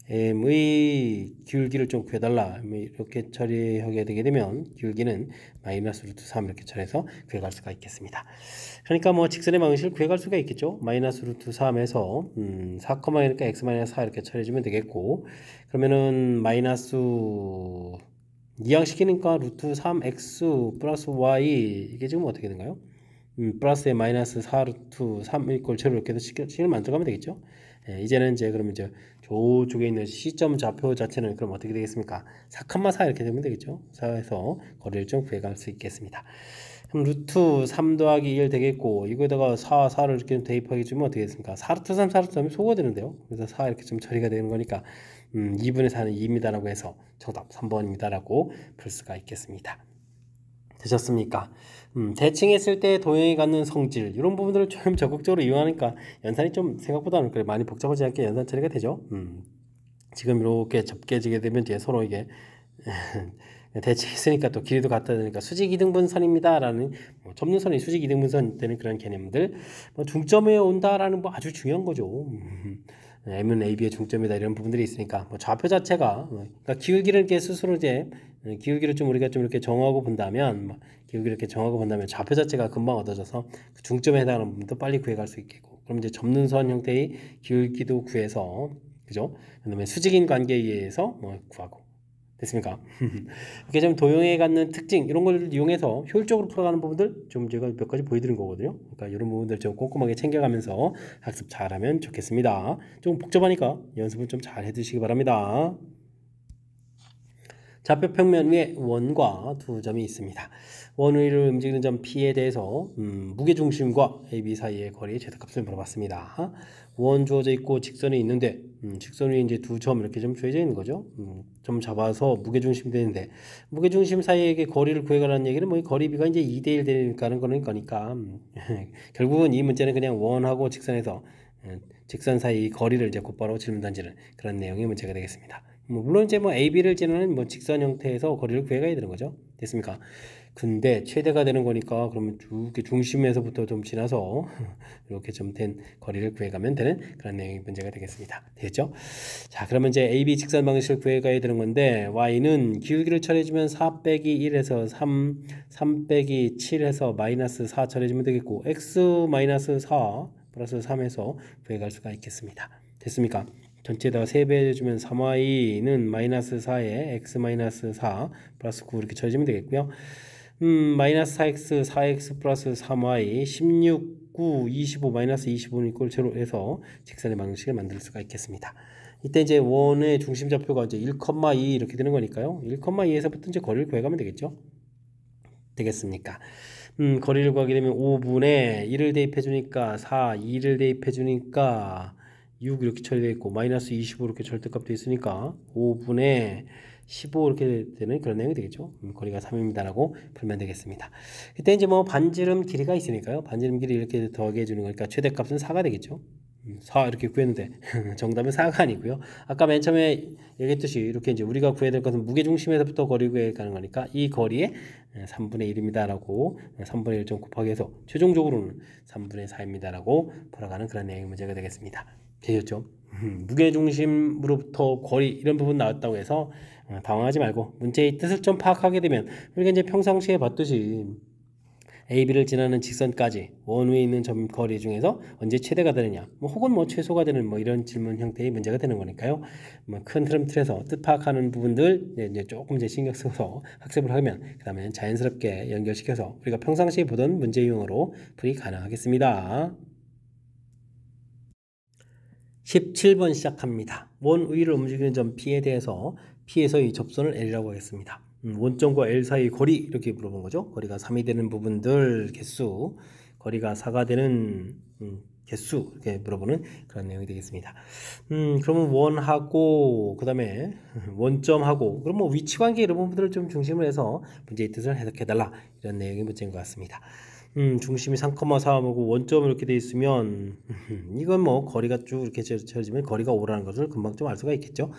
m의 기울기를 좀 구해달라 이렇게 처리하게 되게 되면 기울기는 마이너스 루트 3 이렇게 처리해서 구해갈 수가 있겠습니다. 그러니까 뭐 직선의 방식을 구해갈 수가 있겠죠. 마이너스 루트 3에서 4,1니까 x 마이너스 4 이렇게 처리해주면 되겠고 그러면은 마이너스 이항시키니까 루트 3x 플러스 y 이게 지금 어떻게 된가요? 플러스에 마이너스 4 루트 3 이꼴 0 이렇게 해서 식을 만들어가면 되겠죠. 이제는 이제 그러면 이제 저쪽에 있는 시점 좌표 자체는 그럼 어떻게 되겠습니까? 4,4 이렇게 되면 되겠죠. 4에서 거리를 좀 구해갈 수 있겠습니다. 그럼 루트 3 더하기 1 되겠고 이거에다가 4를 이렇게 대입하게 주면 어떻게 되겠습니까? 4 루트 3, 4 루트 3이 소가 되는데요. 그래서 4 이렇게 좀 처리가 되는 거니까 2분의 4는 2입니다라고 해서 정답 3번입니다라고 풀 수가 있겠습니다. 되셨습니까? 대칭했을 때 도형이 갖는 성질 이런 부분들을 좀 적극적으로 이용하니까 연산이 좀 생각보다는 그래 많이 복잡하지 않게 연산 처리가 되죠. 지금 이렇게 접게지게 되면 이제 서로 이게 대칭했으니까 또 길이도 같다 되니까 수직 이등분선입니다라는 뭐 접는 선이 수직 이등분선 되는 그런 개념들 뭐 중점에 온다라는 뭐 아주 중요한 거죠. M은 AB의 중점이다 이런 부분들이 있으니까 뭐 좌표 자체가 그러니까 기울기를 이렇게 스스로 이제 기울기를 좀 우리가 좀 이렇게 정하고 본다면 기울기를 이렇게 정하고 본다면 좌표 자체가 금방 얻어져서 그 중점에 해당하는 부분도 빨리 구해갈 수 있겠고 그럼 이제 접는 선 형태의 기울기도 구해서 그죠? 그다음에 수직인 관계에 의해서 뭐 구하고 됐습니까? 이렇게 좀 도형에 갖는 특징 이런 걸 이용해서 효율적으로 풀어가는 부분들 좀 제가 몇 가지 보여드린 거거든요. 그러니까 이런 부분들 좀 꼼꼼하게 챙겨가면서 학습 잘하면 좋겠습니다. 좀 복잡하니까 연습을 좀 잘 해두시기 바랍니다. 좌표 평면 위에 원과 두 점이 있습니다. 원 위를 움직이는 점 P에 대해서 무게중심과 AB 사이의 거리의 최대값을 물어봤습니다. 원 주어져 있고 직선이 있는데 직선 위에 이제 두 점 이렇게 좀 주어져 있는 거죠. 점 잡아서 무게중심 되는데 무게중심 사이의 거리를 구해가라는 얘기는 뭐 거리비가 이제 2대1 되는 거니까 결국은 이 문제는 그냥 원하고 직선에서 직선 사이 거리를 이제 곧바로 질문 던지는 그런 내용의 문제가 되겠습니다. 물론 이제 뭐 AB를 지나는 뭐 직선 형태에서 거리를 구해가야 되는 거죠. 됐습니까? 근데 최대가 되는 거니까 그러면 이렇게 중심에서부터 좀 지나서 이렇게 좀 된 거리를 구해가면 되는 그런 내용의 문제가 되겠습니다. 되겠죠? 자, 그러면 이제 AB 직선 방식을 구해가야 되는 건데 Y는 기울기를 처리해주면 4 빼기 1에서 3 빼기 7에서 마이너스 4 처리해주면 되겠고 X 마이너스 4 플러스 3에서 구해갈 수가 있겠습니다. 됐습니까? 전체에다가 3배 해주면 3y는 마이너스 4에 x 마이너스 4 플러스 9 이렇게 쳐주면 되겠고요. 마이너스 4x 4x 플러스 3y 16 9 25 마이너스 25는 이꼴 제로 해서 직선의 방식을 만들 수가 있겠습니다. 이때 이제 원의 중심 좌표가 이제 1,2 이렇게 되는 거니까요. 1,2에서부터 이제 거리를 구해가면 되겠죠. 되겠습니까? 거리를 구하게 되면 5분의 1을 대입해 주니까 4, 2를 대입해 주니까 6 이렇게 처리되어 있고 마이너스 25 이렇게 절대값 되어 있으니까 5분의 15 이렇게 되는 그런 내용이 되겠죠. 거리가 3입니다라고 풀면 되겠습니다. 그때 이제 뭐 반지름 길이가 있으니까요. 반지름 길이 이렇게 더하게 해주는 거니까 최대값은 4가 되겠죠. 4 이렇게 구했는데 정답은 4가 아니고요. 아까 맨 처음에 얘기했듯이 이렇게 이제 우리가 구해야 될 것은 무게중심에서부터 거리 구해 가는 거니까 이 거리에 3분의 1입니다 라고 3분의 1 좀 곱하기 해서 최종적으로는 3분의 4입니다 라고 풀어가는 그런 내용의 문제가 되겠습니다. 되셨죠? 무게중심으로부터 거리 이런 부분 나왔다고 해서 당황하지 말고 문제의 뜻을 좀 파악하게 되면 우리가 이제 평상시에 봤듯이 AB를 지나는 직선까지 원 위에 있는 점 거리 중에서 언제 최대가 되느냐, 뭐 혹은 뭐 최소가 되는 뭐 이런 질문 형태의 문제가 되는 거니까요. 뭐 큰 흐름 틀에서 뜻 파악하는 부분들 이제 조금 이제 신경 써서 학습을 하면 그다음에 자연스럽게 연결시켜서 우리가 평상시에 보던 문제 유형으로 풀이 가능하겠습니다. 17번 시작합니다. 원 위를 움직이는 점 P에 대해서 P에서 이 접선을 L이라고 하겠습니다. 원점과 L 사이 거리 이렇게 물어본 거죠. 거리가 3이 되는 부분들 개수, 거리가 4가 되는 개수 이렇게 물어보는 그런 내용이 되겠습니다. 그러면 원하고 그 다음에 원점하고 그럼 뭐 위치관계 이런 부분들을 좀 중심으로 해서 문제의 뜻을 해석해달라 이런 내용의 문제인 것 같습니다. 중심이 3,4하고 원점 이렇게 돼 있으면 이건 뭐 거리가 쭉 이렇게 쳐지면 거리가 5라는 것을 금방 좀 알 수가 있겠죠.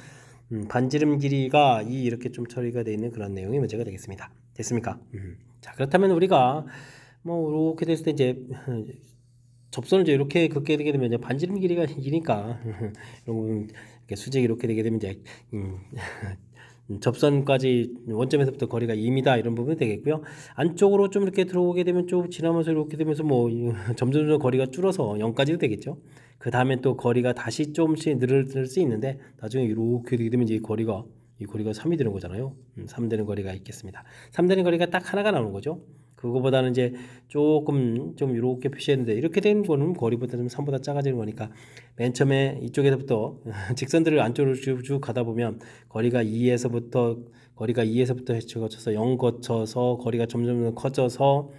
반지름 길이가 2 이렇게 좀 처리가 되어 있는 그런 내용의 문제가 되겠습니다. 됐습니까? 자, 그렇다면 우리가 뭐 이렇게 됐을 때 이제 접선을 이제 이렇게 긋게 되게 되면 이제 반지름 길이가 2니까 이런 수직이 이렇게 되게 되면 이제 접선까지 원점에서부터 거리가 2m 이런 부분이 되겠고요. 안쪽으로 좀 이렇게 들어오게 되면 좀 지나면서 이렇게 되면서 뭐 점점 거리가 줄어서 0까지도 되겠죠. 그 다음에 또 거리가 다시 조금씩 늘을 수 있는데 나중에 이렇게 되게 되면 이제 이 거리가 3이 되는 거잖아요. 3 되는 거리가 있겠습니다. 3 되는 거리가 딱 하나가 나오는 거죠. 그거보다는 이제 조금 좀 이렇게 표시했는데 이렇게 된 거는 거리보다 좀 3보다 작아지는 거니까 맨 처음에 이쪽에서부터 직선들을 안쪽으로 쭉 가다 보면 거리가 2에서부터 거쳐서 0 거쳐서 거리가 점점 커져서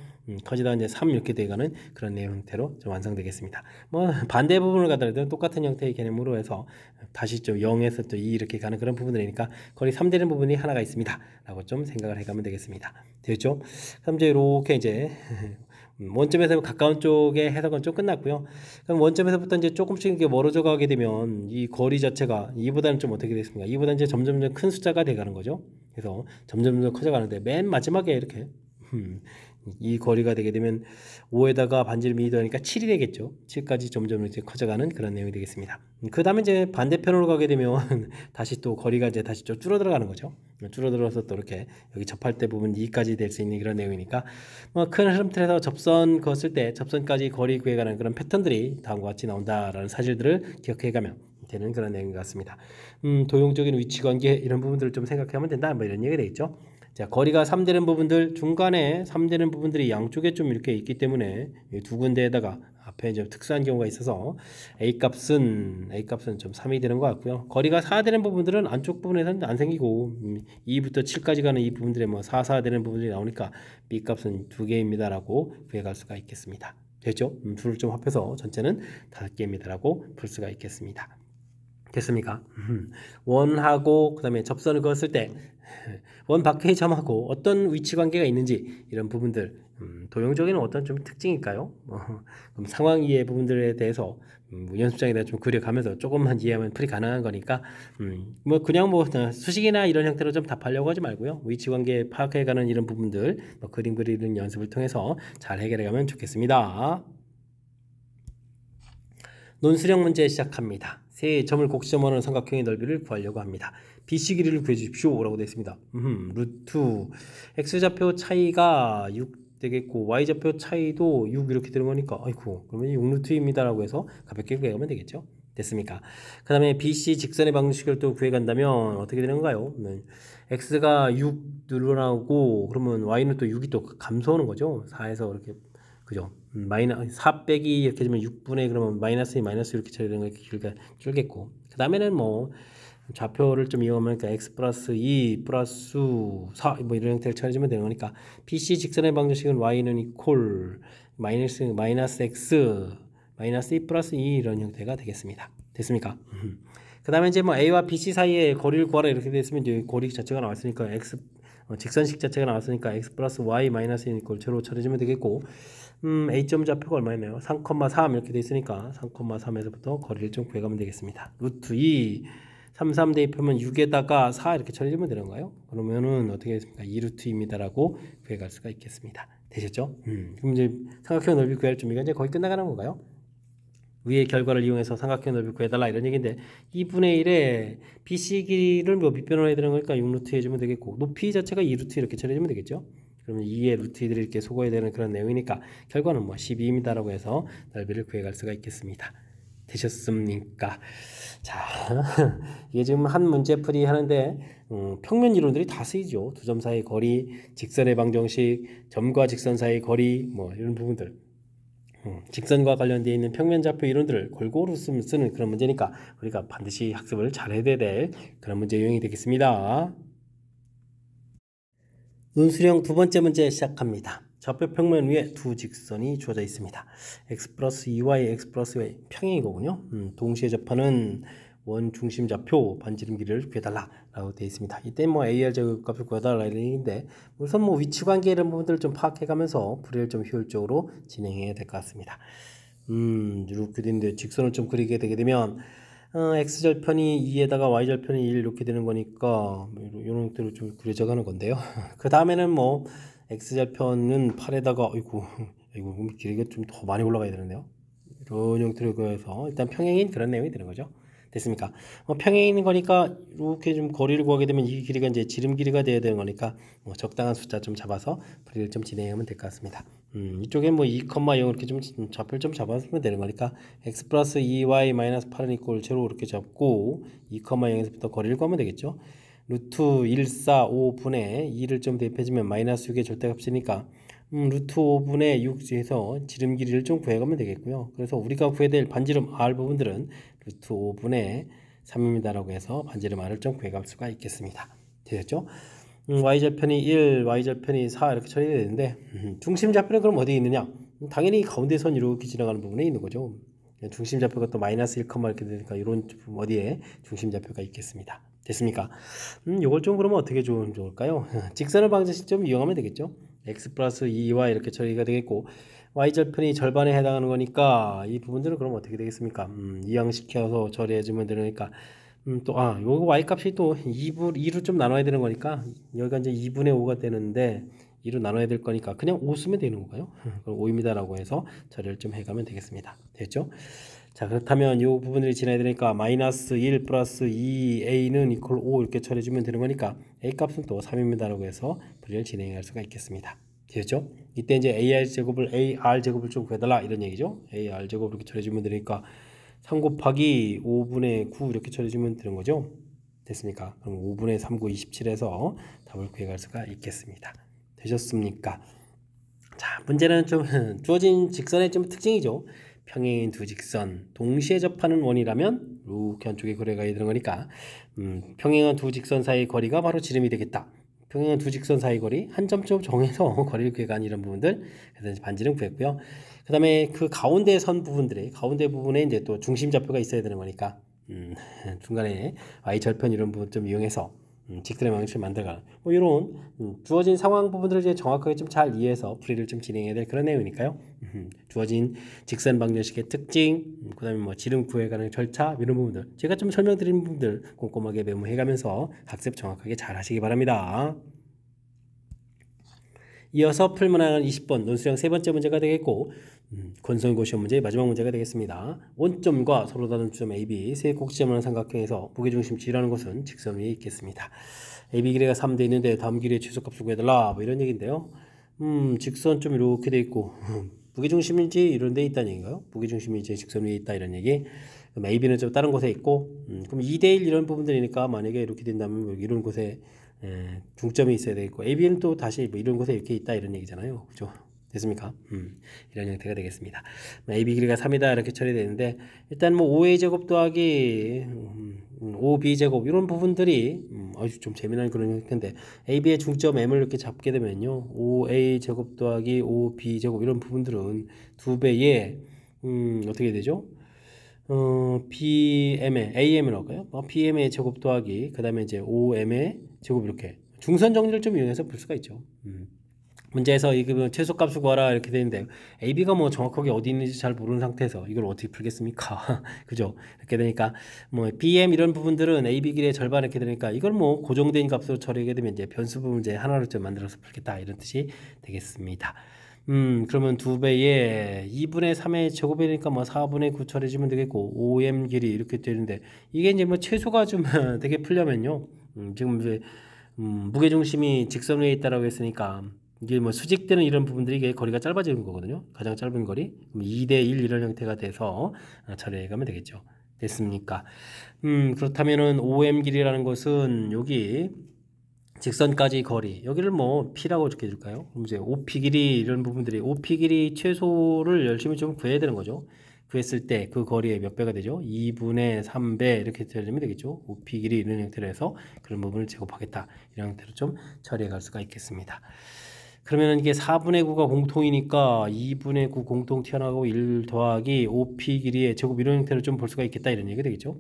커지다 이제 3 이렇게 돼가는 그런 내용 형태로 좀 완성되겠습니다. 뭐 반대 부분을 가더라도 똑같은 형태의 개념으로 해서 다시 좀 0에서 또 2 이렇게 가는 그런 부분이니까 거리 3 되는 부분이 하나가 있습니다. 라고 좀 생각을 해가면 되겠습니다. 되겠죠? 그럼 이제 이렇게 이제 원점에서 가까운 쪽의 해석은 좀 끝났고요. 그럼 원점에서부터 이제 조금씩 이렇게 멀어져 가게 되면 이 거리 자체가 2보다는 좀 어떻게 됐습니까? 2보다 이제 점점 큰 숫자가 돼가는 거죠. 그래서 점점 커져가는데 맨 마지막에 이렇게 이 거리가 되게 되면 5에다가 반지름이 2 더하니까 7이 되겠죠. 7까지 점점 이제 커져가는 그런 내용이 되겠습니다. 그 다음에 이제 반대편으로 가게 되면 다시 또 거리가 이제 다시 좀 줄어들어가는 거죠. 줄어들어서 또 이렇게 여기 접할 때 부분 2까지 될 수 있는 그런 내용이니까 뭐 큰 흐름 틀에서 접선 그었을 때 접선까지 거리 구해가는 그런 패턴들이 다음과 같이 나온다라는 사실들을 기억해가면 되는 그런 내용인 것 같습니다. 도용적인 위치관계 이런 부분들을 좀 생각하면 된다 뭐 이런 얘기가 되겠죠. 자, 거리가 3 되는 부분들 중간에 3 되는 부분들이 양쪽에 좀 이렇게 있기 때문에 이 두 군데에다가 앞에 이제 특수한 경우가 있어서 A값은 좀 3이 되는 것 같고요. 거리가 4 되는 부분들은 안쪽 부분에서는 안 생기고 2부터 7까지 가는 이 부분들에 뭐 4 되는 부분들이 나오니까 B값은 2개입니다 라고 구해갈 수가 있겠습니다. 됐죠? 둘을 좀 합해서 전체는 5개입니다 라고 풀 수가 있겠습니다. 됐습니까? 원하고 그 다음에 접선을 그었을 때 원 밖의 점하고 어떤 위치 관계가 있는지 이런 부분들 도형적인 어떤 좀 특징일까요? 그럼 상황 이해 부분들에 대해서 연습장에다 좀 그려가면서 조금만 이해하면 풀이 가능한 거니까 뭐 그냥 뭐 수식이나 이런 형태로 좀 답하려고 하지 말고요. 위치 관계 파악해가는 이런 부분들 뭐 그림 그리는 연습을 통해서 잘 해결해가면 좋겠습니다. 논술형 문제 시작합니다. 세 점을 곡시점하는 삼각형의 넓이를 구하려고 합니다. BC 길이를 구해주십시오 라고 되어 있습니다. 루트 X좌표 차이가 6 되겠고 Y좌표 차이도 6 이렇게 되는 거니까 아이고 그러면 6루트입니다 라고 해서 가볍게 구해가면 되겠죠. 됐습니까? 그 다음에 BC 직선의 방정식을 또 구해간다면 어떻게 되는 건가요? x가 6 늘어나고 그러면 y는 또 6이 또 감소하는 거죠. 4에서 이렇게 그죠? 마이너스 4 빼기 이렇게 되면 6분의 그러면 마이너스 2 마이너스 이렇게 처리되는 거 길게 줄겠고 그 다음에는 뭐 좌표를 좀 이용하면 그러니까 x 플러스 2 플러스 4 뭐 이런 형태를 처리해주면 되는 거니까 BC 직선의 방정식은 y는 이퀄 마이너스 x 마이너스 2 플러스 2 이런 형태가 되겠습니다. 됐습니까? 그 다음에 이제 뭐 a와 bc 사이에 거리를 구하라 이렇게 됐으면 이제 거리 자체가 나왔으니까 x 직선식 자체가 나왔으니까 x 플러스 y 마이너스 1 이퀄 제로 처리해주면 되겠고 a점 좌표가 얼마였나요? 3,3 이렇게 돼 있으니까 3,3에서부터 거리를 좀 구해가면 되겠습니다. 루트 2 33 대입하면 6에다가 4 이렇게 처리해주면 되는 거예요. 그러면은 어떻게 되겠습니까? 2루트입니다라고 구해갈 수가 있겠습니다. 되셨죠? 그럼 이제 삼각형 넓이 구할 준비가 이제 거의 끝나가는 건가요? 위의 결과를 이용해서 삼각형 넓이 구해달라 이런 얘기인데 2분의 1에 BC 길이를 뭐 밑변을 해야 되는 거니까 6루트 해주면 되겠고 높이 자체가 2루트 이렇게 처리해주면 되겠죠? 그러면 2의 루트 2들이 이렇게 소거해야 되는 그런 내용이니까 결과는 뭐 12입니다라고 해서 넓이를 구해갈 수가 있겠습니다. 되셨습니까? 자, 이게 지금 한 문제풀이 하는데 평면 이론들이 다 쓰이죠. 두 점 사이 거리, 직선의 방정식, 점과 직선 사이 거리 뭐 이런 부분들 직선과 관련되어 있는 평면 좌표 이론들을 골고루 쓰는 그런 문제니까 우리가 반드시 학습을 잘 해야 될 그런 문제 유형이 되겠습니다. 논술형 두 번째 문제 시작합니다. 좌표 평면 위에 두 직선이 주어져 있습니다. x 플러스 2y, x 플러스 y 평행이거든요. 동시에 접하는 원 중심 좌표 반지름 길이를 구해달라 라고 되어 있습니다. 이때 뭐 AR 제곱값을 구해달라 이런 얘기인데 우선 뭐 위치 관계 이런 부분들을 좀 파악해가면서 풀이를 좀 효율적으로 진행해야 될 것 같습니다. 이렇게 되는데 직선을 좀 그리게 되게 되면 x절편이 2에다가 y절편이 1 이렇게 되는 거니까 이런 형태로 좀 그려져 가는 건데요. 그 다음에는 뭐 x절편은 8에다가 이거 길이가 좀 더 많이 올라가야 되는데요. 이런 형태로 그려서 일단 평행인 그런 내용이 되는 거죠. 됐습니까? 평행인 거니까 이렇게 좀 거리를 구하게 되면 이 길이가 이제 지름 길이가 돼야 되는 거니까 뭐 적당한 숫자 좀 잡아서 풀이를 좀 진행하면 될 것 같습니다. 이쪽에 뭐 2,0 이렇게 좀 좌표를 좀 잡아주면 되는 거니까 x 플러스 2y 마이너스 8은 이꼴 제로 이렇게 잡고 2,0에서부터 거리를 구하면 되겠죠. 루트 1, 4, 5분의 2를 좀 대입해주면 마이너스 6의 절대값이니까 루트 5분의 6에서 지름 길이를 좀 구해가면 되겠고요. 그래서 우리가 구해야 될 반지름 r 부분들은 루트 5분의 3입니다라고 해서 반지름 r을 좀 구해갈 수가 있겠습니다. 되셨죠? y절편이 1, y절편이 4 이렇게 처리해야 되는데 중심 좌표는 그럼 어디에 있느냐? 당연히 가운데 선 이렇게 지나가는 부분에 있는 거죠. 중심 좌표가 또 마이너스 1, 이렇게 되니까 이런 어디에 중심 좌표가 있겠습니다. 됐습니까? 이걸 좀 그러면 어떻게 좋을까요? 직선을 방정식 좀 이용하면 되겠죠. x 플러스 2y 이렇게 처리가 되겠고 y절편이 절반에 해당하는 거니까 이 부분들은 그럼 어떻게 되겠습니까? 이항시켜서 처리해주면 되니까 요거 y값이 또 2로 좀 나눠야 되는 거니까 여기가 이제 2분의 5가 되는데 2로 나눠야 될 거니까 그냥 5 쓰면 되는 건가요? 그럼 5입니다라고 해서 처리를 좀 해가면 되겠습니다. 됐죠? 자, 그렇다면 이 부분들이 지나야 되니까 마이너스 1 플러스 2a는 이퀄 5 이렇게 처리해주면 되는 거니까 a 값은 또 3입니다라고 해서 풀이를 진행할 수가 있겠습니다. 되겠죠? 이때 이제 ar 제곱을 좀 구해달라 이런 얘기죠. ar 제곱 이렇게 처리해주면 되니까 3 곱하기 5분의 9 이렇게 처리해주면 되는 거죠. 됐습니까? 그럼 5분의 3, 9, 27에서 답을 구해갈 수가 있겠습니다. 되셨습니까? 자, 문제는 좀 주어진 직선의 좀 특징이죠. 평행인 두 직선 동시에 접하는 원이라면 이렇게 한쪽에 거리가 되는 거니까 평행한 두 직선 사이의 거리가 바로 지름이 되겠다. 평행한 두 직선 사이 거리 한 점점 정해서 거리를 구해간 이런 부분들 그래서 반지름 구했고요. 그 다음에 그 가운데 선 부분들의 가운데 부분에 이제 또 중심 좌표가 있어야 되는 거니까 중간에 y절편 이런 부분 좀 이용해서 직선의 방식을 만들어가는 뭐 이런 주어진 상황 부분들을 이제 정확하게 좀 잘 이해해서 풀이를 좀 진행해야 될 그런 내용이니까요. 주어진 직선 방정식의 특징, 그다음에 뭐 지름 구해가는 절차 이런 부분들 제가 좀 설명드린 부분들 꼼꼼하게 메모해가면서 학습 정확하게 잘 하시기 바랍니다. 이어서 풀문항은 20번 논술형 세 번째 문제가 되겠고 권선고시원 문제의 마지막 문제가 되겠습니다. 원점과 서로 다른 주점 AB 세 꼭지점을 하는 삼각형에서 무게중심 G라는 것은 직선 위에 있겠습니다. AB 길이가 3대 있는데 다음 길이의 최소값을 구해달라 뭐 이런 얘기인데요. 직선 좀 이렇게 돼 있고 무게중심인지 이런 데 있다는 얘기인가요? 무게중심이 이제 직선 위에 있다 이런 얘기. 그럼 AB는 좀 다른 곳에 있고, 그럼 2대1 이런 부분들이니까 만약에 이렇게 된다면 뭐 이런 곳에 중점이 있어야 되겠고, AB는 또 다시 뭐 이런 곳에 이렇게 있다 이런 얘기잖아요. 그죠? 됐습니까? 이런 형태가 되겠습니다. AB 길이가 3이다 이렇게 처리되는데, 일단 뭐 5A 제곱 더하기 5B 제곱 이런 부분들이 아주 좀 재미난 그런 형태인데, AB의 중점 M을 이렇게 잡게 되면요, 5A 제곱 더하기 5B 제곱 이런 부분들은 두 배의 어떻게 되죠? BM의 AM을 할까요? BM의 제곱 더하기 그 다음에 이제 OM의 제곱 이렇게 중선 정리를 좀 이용해서 풀 수가 있죠. 문제에서 이거 최소값을 구하라 이렇게 되는데 AB가 뭐 정확하게 어디 있는지 잘 모르는 상태에서 이걸 어떻게 풀겠습니까? 그죠? 이렇게 되니까 뭐 BM 이런 부분들은 AB 길이의 절반 이렇게 되니까 이걸 뭐 고정된 값으로 처리하게 되면 이제 변수 문제 하나로 좀 만들어서 풀겠다 이런 뜻이 되겠습니다. 그러면 2배에 2분의 3의 제곱이니까 뭐 4분의 9 처리해주면 되겠고, OM 길이 이렇게 되는데, 이게 이제 뭐 최소가 좀 되게 풀려면요. 지금 이제, 무게중심이 직선 위에 있다라고 했으니까, 이게 뭐 수직되는 이런 부분들이 이게 거리가 짧아지는 거거든요. 가장 짧은 거리. 2대1 이런 형태가 돼서 처리해 가면 되겠죠. 됐습니까? 그렇다면은 OM 길이라는 것은 여기, 직선까지 거리 여기를 뭐 P라고 이렇게 해줄까요? 그럼 이제 OP 길이 이런 부분들이 OP 길이 최소를 열심히 좀 구해야 되는 거죠. 구했을 때 그 거리의 몇 배가 되죠? 2분의 3배 이렇게 되면 되겠죠. OP 길이 이런 형태로 해서 그런 부분을 제곱하겠다 이런 형태로 좀 처리해 갈 수가 있겠습니다. 그러면 이게 4분의 9가 공통이니까 2분의 9 공통 튀어나가고 1 더하기 5p 길이의 제곱 이런 형태로 좀 볼 수가 있겠다 이런 얘기가 되겠죠.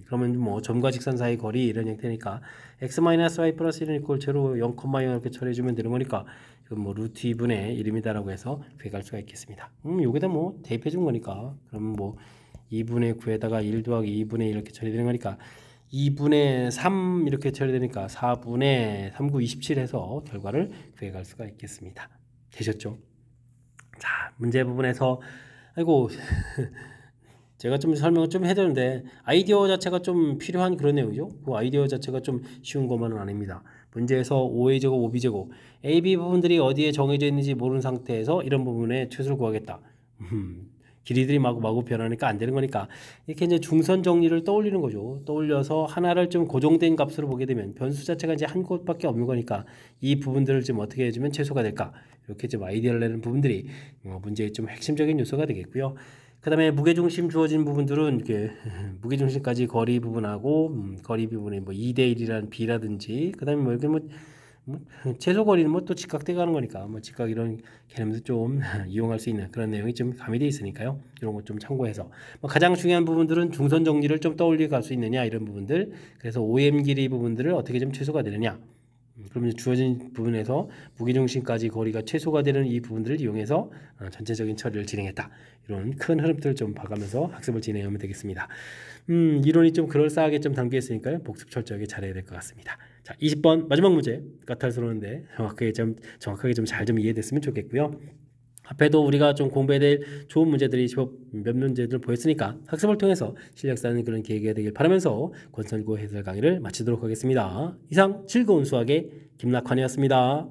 그러면 뭐 점과 직선 사이 거리 이런 형태니까 x-y 플러스 1은 이꼴 제로 0, 0 이렇게 처리해주면 되는 거니까 이건 뭐 루트 2분의 1입니다라고 해서 구해갈 수가 있겠습니다. 여기다 뭐 대입해 준 거니까 그러면 뭐 2분의 9에다가 1 더하기 2분의 1 이렇게 처리되는 거니까 2분의 3 이렇게 처리되니까 4분의 3, 9, 27 해서 결과를 구해갈 수가 있겠습니다. 되셨죠? 자, 문제 부분에서 아이고 제가 좀 설명을 좀 해드렸는데 아이디어 자체가 좀 필요한 그런 내용이죠. 그 아이디어 자체가 좀 쉬운 것만은 아닙니다. 문제에서 5a제곱, 5b제곱 AB 부분들이 어디에 정해져 있는지 모르는 상태에서 이런 부분에 최소를 구하겠다. 길이들이 마구 변하니까 안 되는 거니까 이렇게 이제 중선 정리를 떠올리는 거죠. 떠올려서 하나를 좀 고정된 값으로 보게 되면 변수 자체가 이제 한 곳밖에 없는 거니까 이 부분들을 좀 어떻게 해주면 최소가 될까 이렇게 좀 아이디어를 내는 부분들이 문제의 좀 핵심적인 요소가 되겠고요. 그 다음에 무게중심 주어진 부분들은 이렇게 무게중심까지 거리 부분하고 거리 부분에 뭐 2대1이라는 B라든지 그 다음에 뭐 이렇게 뭐 최소 거리는 뭐 또 직각돼 가는 거니까 뭐 직각 이런 개념도 좀 이용할 수 있는 그런 내용이 좀 가미되어 있으니까요. 이런 것 좀 참고해서 뭐 가장 중요한 부분들은 중선 정리를 좀 떠올리게 갈 수 있느냐 이런 부분들 그래서 OM 길이 부분들을 어떻게 좀 최소가 되느냐 그러면 주어진 부분에서 무게중심까지 거리가 최소가 되는 이 부분들을 이용해서 전체적인 처리를 진행했다. 이런 큰 흐름들을 좀 봐가면서 학습을 진행하면 되겠습니다. 이론이 좀 그럴싸하게 좀 담겨 있으니까요. 복습 철저하게 잘해야 될 것 같습니다. 자, 20번 마지막 문제 까탈스러운데 정확하게 좀 잘 좀 이해됐으면 좋겠고요. 앞에도 우리가 좀 공부해야 될 좋은 문제들이 몇 문제들 보였으니까 학습을 통해서 실력 쌓는 그런 계기가 되길 바라면서 권선구 해설 강의를 마치도록 하겠습니다. 이상 즐거운 수학의 김낙환이었습니다.